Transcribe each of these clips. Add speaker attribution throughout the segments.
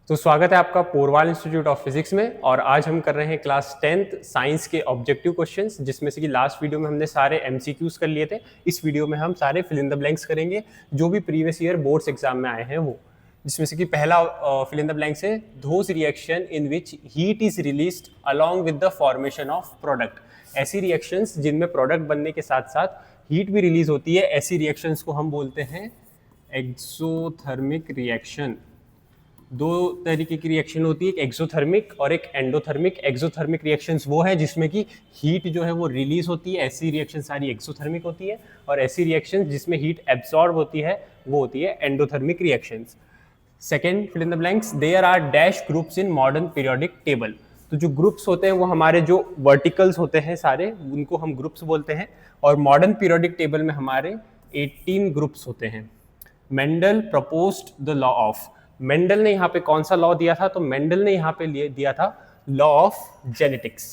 Speaker 1: तो स्वागत है आपका पोरवाल इंस्टीट्यूट ऑफ फिजिक्स में। और आज हम कर रहे हैं क्लास 10th साइंस के ऑब्जेक्टिव क्वेश्चंस, जिसमें से कि लास्ट वीडियो में हमने सारे एमसीक्यूज कर लिए थे। इस वीडियो में हम सारे फिल इन द ब्लैंक्स करेंगे जो भी प्रीवियस ईयर बोर्ड्स एग्जाम में आए हैं वो। जिसमें से कि पहला फिल इन द ब्लैंक्स है those reaction in which heat is released along with the formation of product. ऐसी रिएक्शंस जिनमें प्रोडक्ट बनने के साथ साथ हीट भी रिलीज होती है, ऐसी रिएक्शंस को हम बोलते हैं एक्सोथर्मिक रिएक्शन। दो तरीके की रिएक्शन होती है, एक एक्सोथर्मिक और एक एंडोथर्मिक। एक्सोथर्मिक रिएक्शंस वो है जिसमें कि हीट जो है वो रिलीज होती है, ऐसी रिएक्शन सारी एक्सोथर्मिक होती है। और ऐसी रिएक्शंस जिसमें हीट एब्सॉर्ब होती है वो होती है endothermic reactions. Second fill in the blanks, there are dash groups in modern periodic table. तो जो ग्रुप्स होते हैं वो हमारे जो वर्टिकल्स होते हैं सारे, उनको हम ग्रुप्स बोलते हैं। और मॉडर्न पीरियोडिक टेबल में हमारे 18 ग्रुप्स होते हैं। Mendel proposed the law of, Mendel ने यहाँ पे कौन सा लॉ दिया था? तो मेंडल ने यहाँ पे दिया था लॉ ऑफ जेनेटिक्स।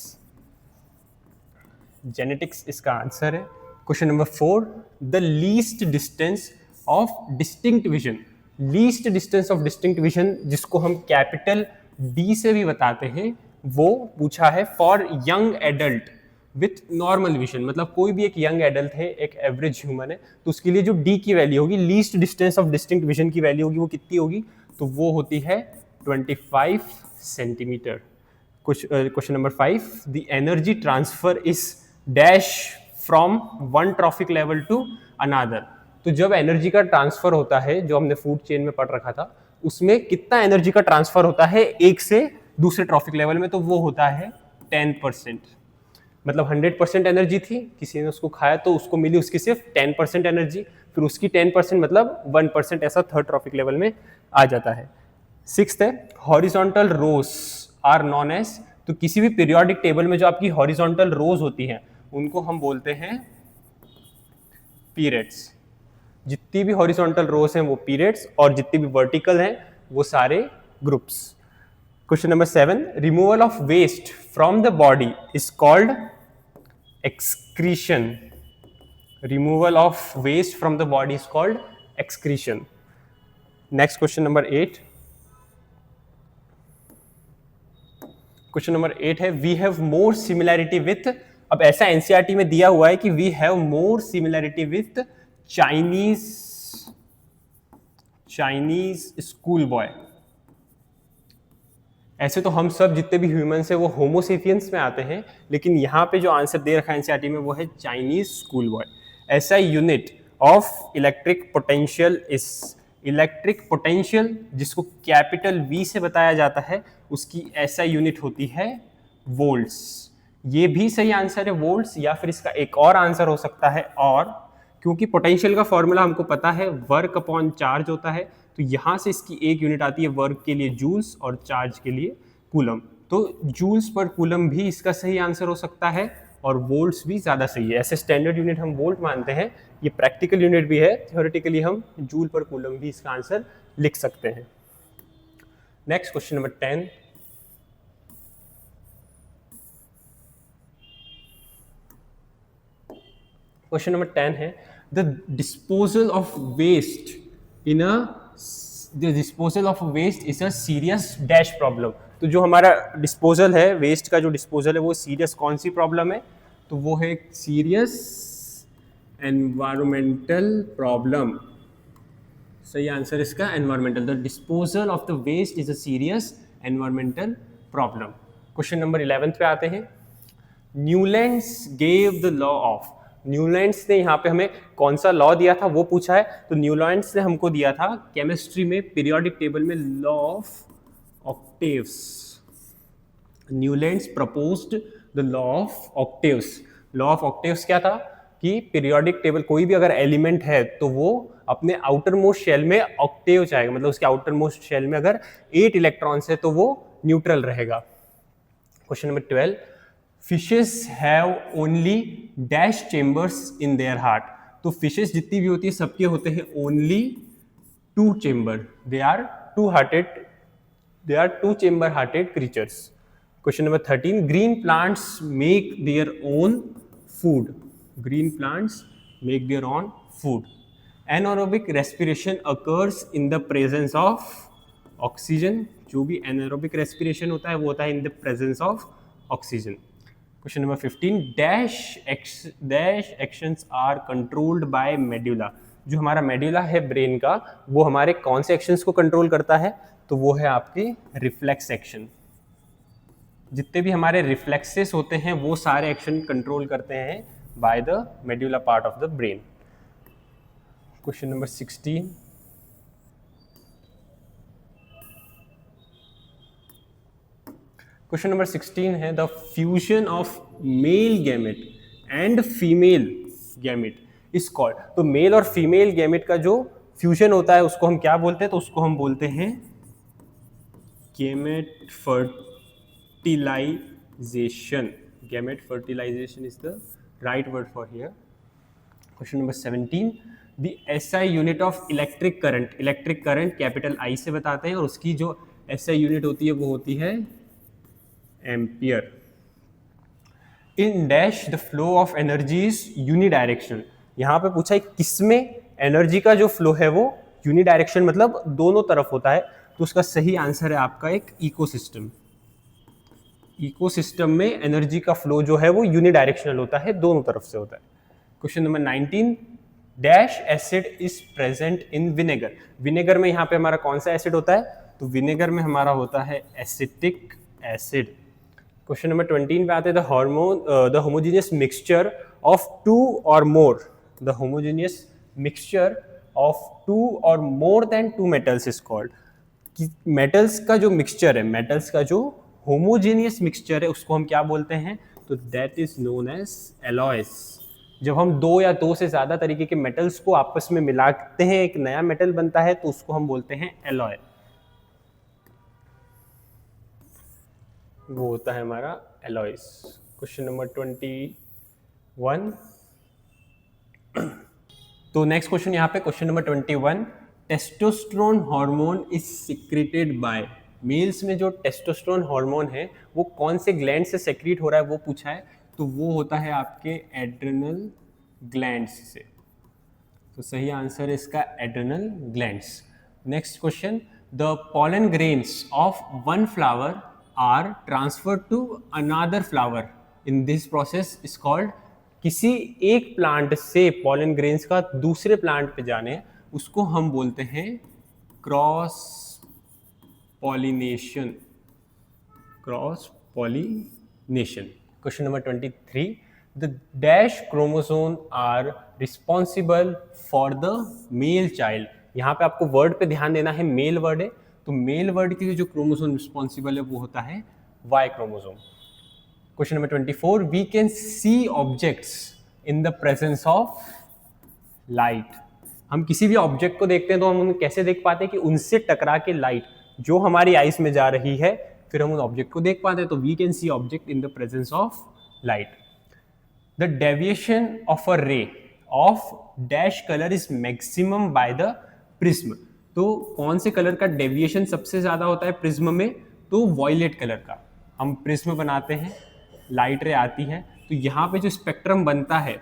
Speaker 1: जेनेटिक्स इसका आंसर है। Question number 4, the least distance of distinct vision. Least distance of distinct vision, जिसको हम कैपिटल डी से भी बताते हैं, वो पूछा है for young adult with normal vision. मतलब कोई भी एक यंग एडल्ट है, एक एवरेज ह्यूमन है, तो उसके लिए जो डी की वैल्यू होगी, least distance of distinct vision की वैल्यू होगी, वो कितनी होगी? तो वो होती है 25 centimetre. Question number 5, the energy transfer is dash from one trophic level to another. तो जब एनर्जी का ट्रांसफर होता है, जो हमने फूड चेन में पढ़ रखा था, उसमें कितना एनर्जी का ट्रांसफर होता है एक से दूसरे ट्रॉफिक लेवल में? तो वो होता है 10%। मतलब 100% एनर्जी थी, किसी ने उसको खाया तो उसको मिली उसकी सिर्फ 10% एनर्जी, फिर उसकी 10% मतलब 1%, ऐसा थर्ड ट्रॉफिक लेवल में आ जाता है। 6th है, horizontal rows are known as. तो किसी भी पीरियोडिक टेबल में जो आपकी हॉरिजॉन्टल रोज होती हैं उनको हम बोलते हैं पीरियड्स। जितनी भी हॉरिजॉन्टल रोज हैं वो पीरियड्स, और जितनी भी वर्टिकल हैं वो सारे groups. Question number 7, removal of waste from the body is called excretion. Removal of waste from the body is called excretion. Next question number 8. Question number 8 है we have more similarity with। अब ऐसा NCERT में दिया हुआ है कि we have more similarity with Chinese school boy। ऐसे तो हम सब जितने भी ह्यूमंस हैं वो होमोसेपियंस में आते हैं, लेकिन यहाँ पे जो आंसर दे रखा है एनसीईआरटी में वो है चाइनीज स्कूल बॉय। ऐसा unit of electric potential is, electric potential जिसको कैपिटल वी से बताया जाता है, उसकी ऐसा यूनिट होती है वोल्ट्स। ये भी सही आंसर है वोल्ट्स, या फिर इसका एक और आंसर हो सकता है और, क्योंकि पोटेंशियल का फॉर्मूला हमको पता है वर्क अपॉन चार्ज होता है, तो यहां से इसकी एक यूनिट आती है वर्क के लिए जूल्स और चार्ज के लिए कूलम। तो जूल्स पर कूलम भी इसका सही आंसर हो सकता है, और वोल्ट्स भी ज्यादा सही है। ऐसे स्टैंडर्ड यूनिट हम वोल्ट मानते हैं, ये प्रैक्टिकल यूनिट भी है, थ्योरेटिकली हम जूल पर कूलम भी इसका आंसर लिख सकते हैं। Next question number 10, question number 10 है the disposal of waste in a, the disposal of waste is a serious dash problem. तो जो हमारा डिस्पोजल है, वेस्ट का जो डिस्पोजल है, वो सीरियस कौन सी प्रॉब्लम है? तो वो है सीरियस एनवायरमेंटल प्रॉब्लम। सही आंसर इसका environmental. The disposal of the waste is a serious environmental problem. Question number 11 पे आते हैं। Newlands gave the law of. Newlands ने यहाँ पे हमें कौन सा लॉ दिया था वो पूछा है। तो न्यूलैंड्स ने हमको दिया था केमिस्ट्री में पीरियोडिक टेबल में law of octaves. Newlands proposed the law of octaves. Law of octaves क्या था कि पीरियोडिक टेबल कोई भी अगर एलिमेंट है तो वो अपने आउटर मोस्ट शेल में ऑक्टेव चाहेगा, मतलब उसके आउटर मोस्ट शेल में अगर 8 इलेक्ट्रॉन्स है तो वो न्यूट्रल रहेगा। Question number 12, fishes have only dash chambers in their heart. तो फिशेस जितनी भी होती है सबके होते हैं only 2 chamber, they are two chamber hearted creatures. Question number 13, green plants make their own food. Green plants make their own food. Anaerobic respiration occurs in the presence of oxygen, जो भी anaerobic respiration होता है वो होता है in the presence of oxygen. Question number 15, dash actions are controlled by medulla. जो हमारा medulla है ब्रेन का, वो हमारे कौन से एक्शंस को कंट्रोल करता है? तो वो है आपके रिफ्लेक्स एक्शन। जितने भी हमारे रिफ्लेक्सेस होते हैं वो सारे एक्शन कंट्रोल करते हैं by the medulla part of the brain. Question number 16, question number 16 है the fusion of male gamete and female gamete is called. तो मेल और फीमेल गैमेट का जो फ्यूजन होता है उसको हम क्या बोलते हैं? तो उसको हम बोलते हैं gamete fertilization. Gamete fertilization is the right word for here. Question number 17, the SI unit of electric current. Electric current capital I से बताते हैं और उसकी जो SI यूनिट होती है वो होती है ampere. In dash the flow of energy is unidirectional. यहाँ पे पूछा है किसमें एनर्जी का जो फ्लो है वो यूनिडायरेक्शन मतलब दोनों तरफ होता है। तो उसका सही आंसर है आपका एक इकोसिस्टम। इकोसिस्टम में एनर्जी का फ्लो जो है वो यूनिडायरेक्शनल होता है, दोनों तरफ से होता है। Question number 19, dash acid is present in vinegar. Vinegar में यहाँ पे हमारा कौन सा एसिड होता है? तो विनेगर में हमारा होता है एसिटिक एसिड। क्वेश्चन नंबर 20 पे आते हैं the homogeneous mixture of two or more. The homogeneous mixture of two or more than two metals is called. Metals का जो मिक्सचर है, मेटल्स का जो होमोजेनियस मिक्सचर है उसको हम क्या बोलते हैं? तो that is known as alloys. जब हम दो या दो से ज्यादा तरीके के मेटल्स को आपस में मिलाते हैं एक नया मेटल बनता है तो उसको हम बोलते हैं एलॉय। वो होता है हमारा एलॉयस। क्वेश्चन नंबर 21, तो नेक्स्ट क्वेश्चन यहाँ पे question number 21, testosterone hormone is secreted by. Males में जो टेस्टोस्टेरोन हार्मोन है वो कौन से ग्लैंड से सेक्रेट हो रहा है वो पूछा है। तो वो होता है आपके एड्रेनल ग्लैंड्स से। तो सही आंसर है इसका adrenal glands. Next question, the pollen grains of one flower are transferred to another flower in this process is called. किसी एक प्लांट से पॉलन ग्रेन्स का दूसरे प्लांट पे जाने उसको हम बोलते हैं cross pollination. Cross pollination. Question number 23, the dash chromosome are responsible for the male child. यहाँ पे आपको वर्ड पे ध्यान देना है, मेल वर्ड है तो मेल वर्ड के लिए जो क्रोमोसोम रिस्पॉन्सिबल है वो होता है Y chromosome. Question number 24, we can see objects in the presence of light. हम किसी भी ऑब्जेक्ट को देखते हैं तो हम उन्हें कैसे देख पाते हैं कि उनसे टकरा के लाइट जो हमारी आइज में जा रही है फिर हम उन ऑब्जेक्ट को देख पाते हैं। तो we can see object in the presence of light. The deviation of a ray of dash colour is maximum by the prism. तो कौन से कलर का डेविएशन सबसे ज्यादा होता है प्रिज्म में? तो वॉयलेट कलर का। हम प्रिज्म बनाते हैं, लाइट रे आती है तो यहाँ पे जो स्पेक्ट्रम बनता है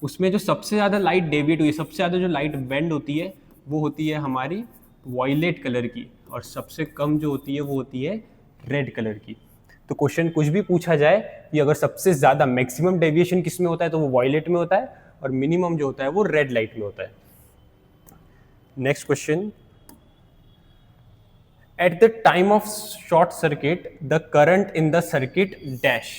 Speaker 1: उसमें जो सबसे ज़्यादा लाइट डेविएट हुई है, सबसे ज़्यादा जो लाइट बेंड होती है वो होती है हमारी वॉयलेट कलर की और सबसे कम जो होती है वो होती है रेड कलर की। तो क्वेश्चन कुछ भी पूछा जाए कि अगर सबसे ज़्यादा मैक्सिमम डेविएशन किस में होता है तो वो वॉयलेट में होता है और मिनिमम जो होता है वो रेड लाइट में होता है। Next question, at the time of short circuit the current in the circuit dash.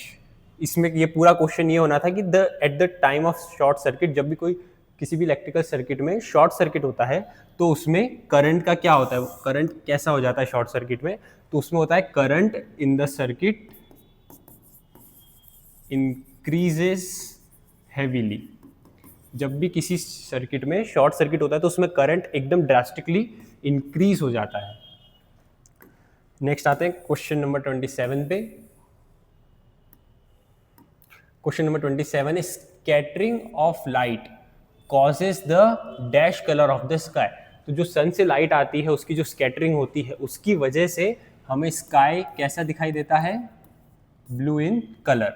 Speaker 1: इसमें ये पूरा क्वेश्चन ये होना था कि at the time of short circuit, जब भी कोई किसी भी इलेक्ट्रिकल सर्किट में शॉर्ट सर्किट होता है तो उसमें करंट का क्या होता है, करंट कैसा हो जाता है शॉर्ट सर्किट में? तो उसमें होता है current in the circuit increases heavily. जब भी किसी सर्किट में शॉर्ट सर्किट होता है तो उसमें करंट एकदम ड्रास्टिकली इंक्रीज हो जाता है। नेक्स्ट आते हैं क्वेश्चन नंबर 27 पे। Question number 27 is scattering of light causes the dash color of the sky। तो जो सन से लाइट आती है उसकी जो स्कैटरिंग होती है उसकी वजह से हमें स्काई कैसा दिखाई देता है? Blue in colour.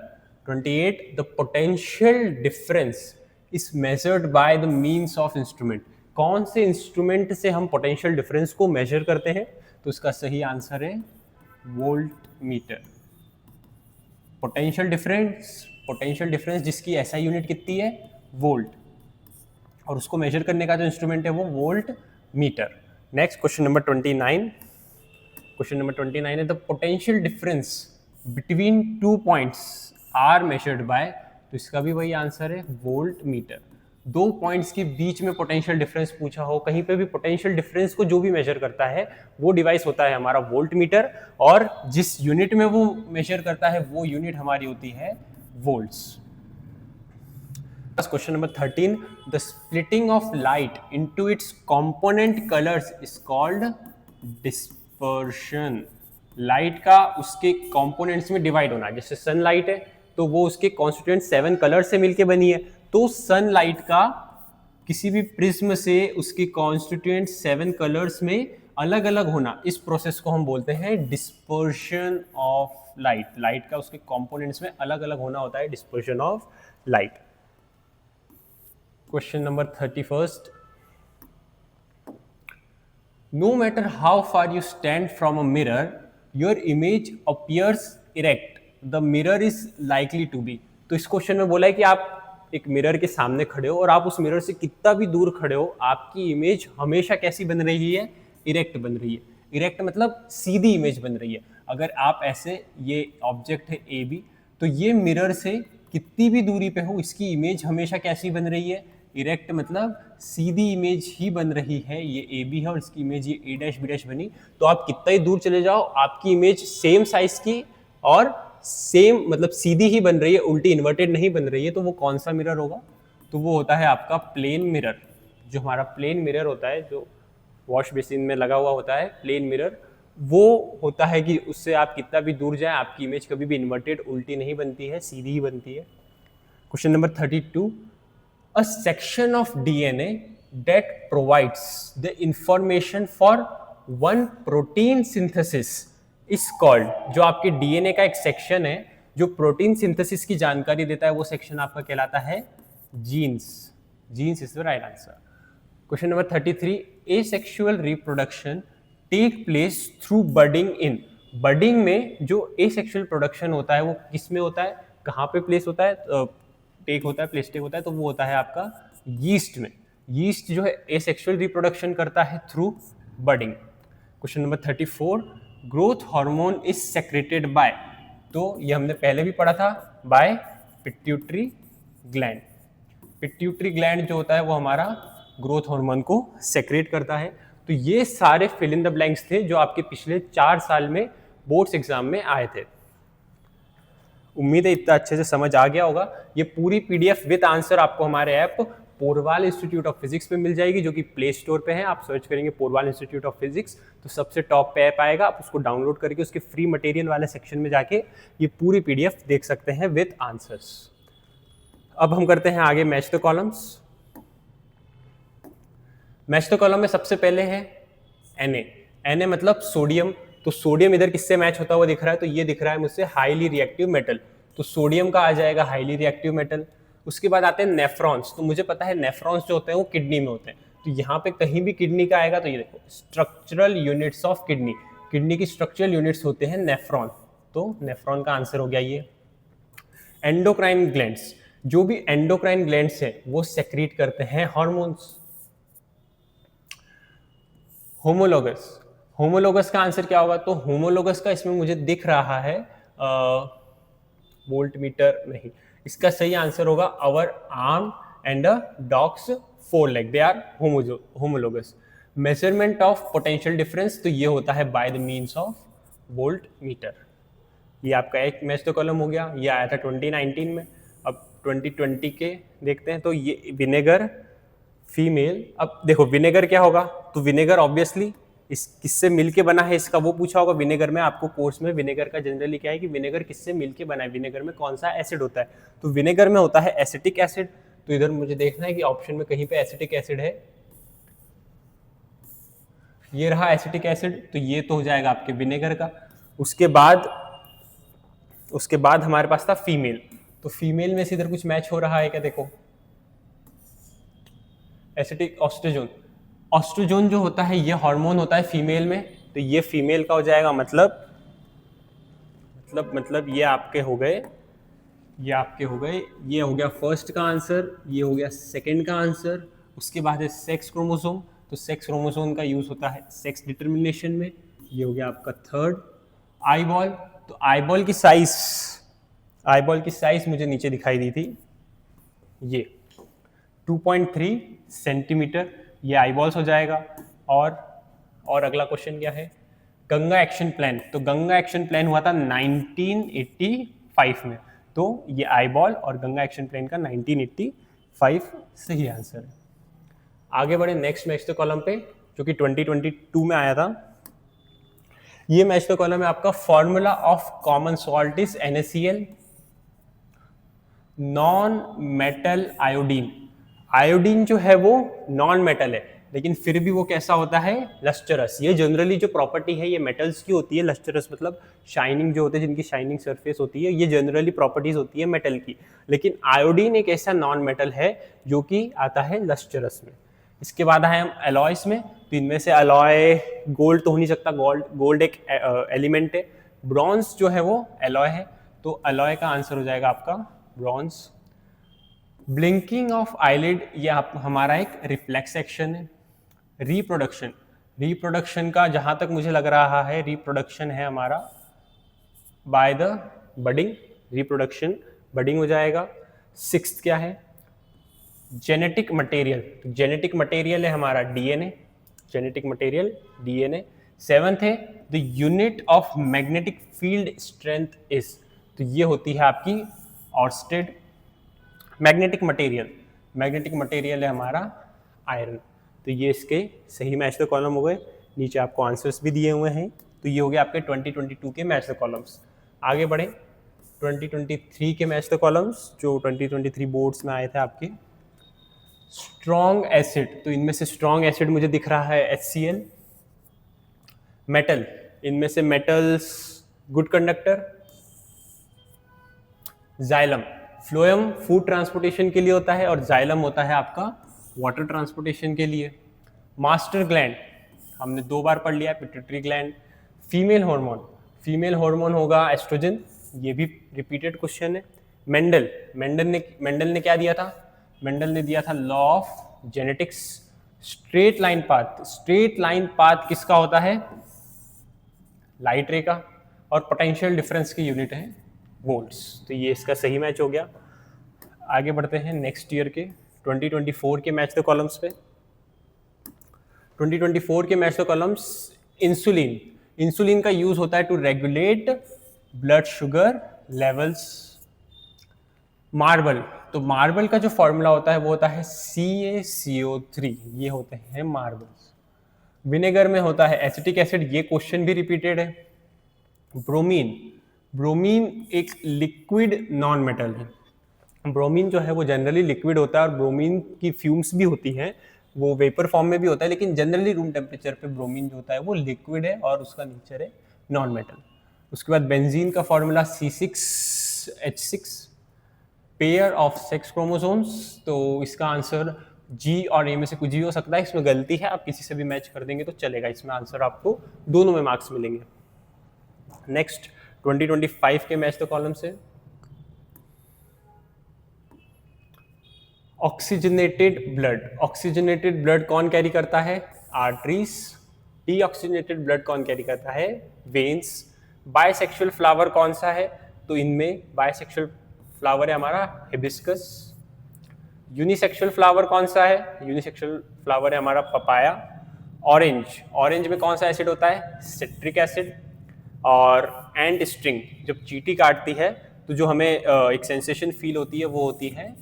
Speaker 1: 28, the potential difference is measured by the means of instrument। कौन से इंस्ट्रूमेंट से हम पोटेंशियल डिफरेंस को मेजर करते हैं? तो इसका सही आंसर है वोल्ट मीटर। पोटेंशियल डिफरेंस जिसकी एसआई यूनिट कितनी है, वोल्ट, और उसको मेजर करने का जो इंस्ट्रूमेंट है वो voltmeter. Next question number 29। Question number 29 है the potential difference between 2 points are measured by, तो इसका भी वही आंसर है वोल्ट मीटर। 2 पॉइंट्स के बीच में पोटेंशियल डिफरेंस पूछा हो, कहीं पे भी पोटेंशियल डिफरेंस को जो भी मेजर करता है वो डिवाइस होता है हमारा वोल्ट मीटर, और जिस यूनिट में वो मेजर करता है वो यूनिट हमारी होती है volts. Question number 13 the splitting of light into its component colours is called dispersion. Light का उसके कंपोनेंट्स में डिवाइड होना, जैसे सनलाइट है तो वो उसके कॉन्स्टिट्यूएंट 7 कलर से मिलके बनी है, तो सनलाइट का किसी भी प्रिज्म से उसके कॉन्स्टिट्यूएंट 7 कलर्स में अलग अलग होना, इस प्रोसेस को हम बोलते हैं डिस्पर्शन ऑफ लाइट। लाइट का उसके कंपोनेंट्स में अलग अलग होना होता है dispersion of light. Question number 31 no matter how far you stand from a mirror your image appears erect the mirror is likely to be. तो इस क्वेश्चन में बोला है कि आप एक मिरर के सामने खड़े हो और आप उस मिरर से कितना भी दूर खड़े हो, आपकी इमेज हमेशा कैसी बन रही है, इरेक्ट बन रही है। इरेक्ट मतलब सीधी इमेज बन रही है। अगर आप ऐसे, ये ऑब्जेक्ट है ए बी, तो ये मिरर से कितनी भी दूरी पे हो इसकी इमेज हमेशा कैसी बन रही है, इरेक्ट मतलब सीधी इमेज ही बन रही है। ये ए बी है और इसकी इमेज ये ए डैश बी डैश बनी, तो आप कितना ही दूर चले जाओ आपकी इमेज सेम साइज की और सेम मतलब सीधी ही बन रही है, उल्टी इन्वर्टेड नहीं बन रही है। तो वो कौन सा मिरर होगा, तो वो होता है आपका प्लेन मिरर। जो हमारा प्लेन मिरर होता है, जो वॉश बेसिन में लगा हुआ होता है प्लेन मिरर, वो होता है कि उससे आप कितना भी दूर जाए आपकी इमेज कभी भी इन्वर्टेड उल्टी नहीं बनती है, सीधी ही बनती है। Question number 32 a section of DNA that provides the information for one protein synthesis is called. जो आपके डीएनए का एक सेक्शन है जो प्रोटीन सिंथेसिस की जानकारी देता है, वो सेक्शन आपका कहलाता है genes. Genes is the right answer. Question number 33 asexual reproduction take place through budding in. Budding में जो एसेक्सुअल प्रोडक्शन होता है वो किस में होता है, कहाँ पे प्लेस होता है, टेक होता है, प्लेस टेक होता है, तो वो होता है आपका यीस्ट में। यीस्ट जो है एसेक्सुअल रिप्रोडक्शन करता है through budding. Question number 34 growth hormone is secreted by, तो ये हमने पहले भी पढ़ा था, by pituitary gland. Pituitary gland जो होता है वो हमारा ग्रोथ हार्मोन को सेक्रेट करता है। तो ये सारे फिल इन द ब्लैंक्स थे जो आपके पिछले 4 साल में बोर्ड्स एग्जाम में आए थे। उम्मीद है इतना अच्छे से समझ आ गया होगा। ये पूरी पीडीएफ विद आंसर आपको हमारे app Porwal institute of physics पे मिल जाएगी, जो कि प्ले स्टोर पे है। आप सर्च करेंगे पोरवाल इंस्टीट्यूट ऑफ फिजिक्स तो सबसे टॉप पे ऐप आएगा, आप उसको डाउनलोड करके उसके फ्री मटेरियल वाले सेक्शन में जाके ये पूरी पीडीएफ देख सकते हैं विद आंसर्स। अब हम करते हैं आगे match the columns. Match the column में सबसे पहले है Na मतलब सोडियम। तो सोडियम इधर किससे मैच होता हुआ दिख रहा है, तो ये दिख रहा है मुझसे हाईली रिएक्टिव मेटल, तो सोडियम का आ जाएगा हाईली रिएक्टिव मेटल। उसके बाद आते हैं नेफ्रॉन्स, तो मुझे पता है नेफ्रॉन्स जो होते हैं वो किडनी में होते हैं, तो यहाँ पे कहीं भी किडनी का आएगा तो ये देखो structural units of kidney, kidney की स्ट्रक्चरल यूनिट्स होते हैं नेफ्रॉन, तो नेफ्रॉन का आंसर हो गया ये। एंडोक्राइन ग्लैंड्स, जो भी एंडोक्राइन ग्लैंड्स है वो सेक्रीट करते हैं हार्मोन्स। होमोलोगस, होमोलोगस का आंसर क्या होगा, तो होमोलोगस का इसमें मुझे दिख रहा है वोल्ट मीटर नहीं, इसका सही आंसर होगा our arm and dog's foreleg, they are homologous. Measurement of potential difference, तो ये होता है by the means of voltmeter. ये आपका एक मैच तो कॉलम हो गया, ये आया था 2019 में। अब 2020 के देखते हैं, तो ये विनेगर फीमेल। अब देखो विनेगर क्या होगा, तो विनेगर ऑब्वियसली इस किससे मिलके बना है इसका वो पूछा होगा। विनेगर में आपको कोर्स में विनेगर का जनरली क्या है कि विनेगर किससे मिलके बना है, विनेगर में कौन सा एसिड होता है, तो विनेगर में होता है एसिटिक एसिड। तो इधर मुझे देखना है कि ऑप्शन में कहीं पे एसिटिक एसिड है, ये रहा एसिटिक एसिड, तो ये तो हो जाएगा आपके विनेगर का। उसके बाद हमारे पास था फीमेल, तो फीमेल में से इधर कुछ मैच हो रहा है क्या, देखो एसिटिक ऑस्ट्रोजोन। ऑस्ट्रोजोन जो होता है ये हार्मोन होता है फीमेल में, तो ये फीमेल का हो जाएगा, मतलब ये आपके हो गए, ये हो गया फर्स्ट का आंसर, ये हो गया सेकंड का आंसर। उसके बाद है सेक्स क्रोमोसोम, तो सेक्स क्रोमोसोम का यूज होता है सेक्स डिटर्मिनेशन में। ये हो गया आपका थर्ड। आईबॉल, तो आईबॉल की साइज मुझे नीचे दिखाई दी थी, ये 2.3 सेंटीमीटर, ये आईबॉल्स हो जाएगा। और अगला क्वेश्चन क्या है, गंगा एक्शन प्लान, तो गंगा एक्शन प्लान हुआ था 1985 में, तो ये आईबॉल और गंगा एक्शन प्लान का 1985 सही आंसर है। आगे बढ़े नेक्स्ट मैच द कॉलम पे, जो कि 2022 में आया था। ये मैच द कॉलम है आपका, formula of common salt is NaCl, non metal iodine. Iodine जो है वो नॉन मेटल है, लेकिन फिर भी वो कैसा होता है, लस्टरस। ये जनरली जो प्रॉपर्टी है ये मेटल्स की होती है, लस्टरस मतलब शाइनिंग जो होते हैं, जिनकी शाइनिंग सरफेस होती है, ये जनरली प्रॉपर्टीज होती है मेटल की। लेकिन आयोडीन एक ऐसा नॉन मेटल है जो कि आता है लस्टरस में। इसके बाद आए हम एलॉयस में, तो इनमें से एलॉय गोल्ड तो हो नहीं सकता, गोल्ड एक एलिमेंट है। ब्रॉन्ज जो है वो एलॉय है, तो एलॉय का आंसर हो जाएगा आपका ब्रॉन्ज। ब्लिंकिंग ऑफ आईलिड, ये हमारा एक रिफ्लेक्स एक्शन है। रिप्रोडक्शन का जहां तक मुझे लग रहा है, रिप्रोडक्शन है हमारा by the budding, reproduction budding हो जाएगा। सिक्स्थ क्या है, जेनेटिक मटेरियल, तो जेनेटिक मटेरियल है हमारा DNA, genetic material DNA. Seventh है the unit of magnetic field strength is, तो ये होती है आपकी ऑर्स्टेड। मैग्नेटिक मटेरियल है हमारा आयरन, तो ये इसके सही मैच द कॉलम हो गए। नीचे आपको आंसर्स भी दिए हुए हैं, तो ये हो गया आपके 2022 के मैच द कॉलम्स। आगे बढ़े 2023 के मैच द कॉलम्स, जो 2023 बोर्ड्स में आए थे आपके। स्ट्रॉन्ग एसिड, तो इनमें से स्ट्रॉन्ग एसिड मुझे दिख रहा है HCl। मेटल, इनमें से metals good conductor. Xylem, phloem food transportation के लिए होता है, और जाइलम होता है आपका वाटर ट्रांसपोर्टेशन के लिए। मास्टर ग्लैंड हमने 2 बार पढ़ लिया, पिट्यूटरी ग्लैंड। फीमेल हार्मोन होगा एस्ट्रोजन, ये भी रिपीटेड क्वेश्चन है। मेंडल ने क्या दिया था, मेंडल ने दिया था law of genetics. Straight line path किसका होता है, लाइट रे का, और पोटेंशियल डिफरेंस की यूनिट है वोल्ट्स, तो ये इसका सही मैच हो गया। आगे बढ़ते हैं नेक्स्ट ईयर के 2024 के मैच द कॉलम्स पे। 2024 के मैच द कॉलम्स, इंसुलिन का यूज होता है to regulate blood sugar levels. Marble, तो मार्बल का जो फॉर्मूला होता है वो होता है CaCO3, ये होते हैं मार्बल्स। विनेगर में होता है एसिटिक एसिड, ये क्वेश्चन भी रिपीटेड है। ब्रोमीन एक लिक्विड नॉन मेटल है। ब्रोमीन जो है वो जनरली लिक्विड होता है, और ब्रोमीन की फ्यूम्स भी होती हैं, वो वेपर फॉर्म में भी होता है, लेकिन जनरली रूम टेम्परेचर पे ब्रोमीन जो होता है वो लिक्विड है और उसका नेचर है नॉन मेटल। उसके बाद बेंजीन का formula C6H6, pair of sex chromosomes, तो इसका आंसर G और A में से कुछ भी हो सकता है, इसमें गलती है, आप किसी से भी मैच कर देंगे तो चलेगा, इसमें आंसर आपको दोनों में मार्क्स मिलेंगे। नेक्स्ट 2025 के मैच द कॉलम से। ऑक्सीजनेटेड ब्लड कौन कैरी करता है, आर्टरीज। डीऑक्सीजनेटेड ब्लड कौन कैरी करता है, वेन्स। बायसेक्सुअल फ्लावर कौन सा है, तो इनमें बायसेक्सुअल फ्लावर है हमारा हिबिस्कस। यूनिसेक्सुअल फ्लावर कौन सा है, यूनिसेक्सुअल फ्लावर है हमारा पपाया। ऑरेंज में कौन सा एसिड होता है, सिट्रिक एसिड। और एंट स्ट्रिंग, जब चींटी काटती है तो जो हमें एक सेंसेशन फील होती है वो होती है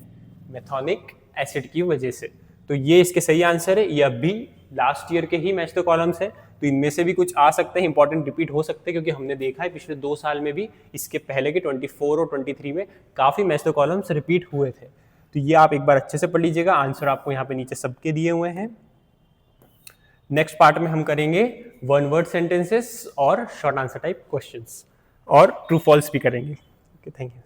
Speaker 1: मेथोनिक एसिड की वजह से। तो ये इसके सही आंसर है। ये अभी लास्ट ईयर के ही मैच द कॉलम्स है, तो इनमें से भी कुछ आ सकते हैं, इंपॉर्टेंट रिपीट हो सकते हैं, क्योंकि हमने देखा है पिछले 2 साल में भी, इसके पहले के 24 और 23 में काफ़ी मैच द कॉलम्स रिपीट हुए थे। तो ये आप एक बार अच्छे से पढ़ लीजिएगा, आंसर आपको यहाँ पे नीचे सबके दिए हुए हैं। नेक्स्ट पार्ट में हम करेंगे 1 वर्ड सेंटेंसेस और शॉर्ट आंसर टाइप क्वेश्चंस, और ट्रू फॉल्स भी करेंगे। Okay, thank you.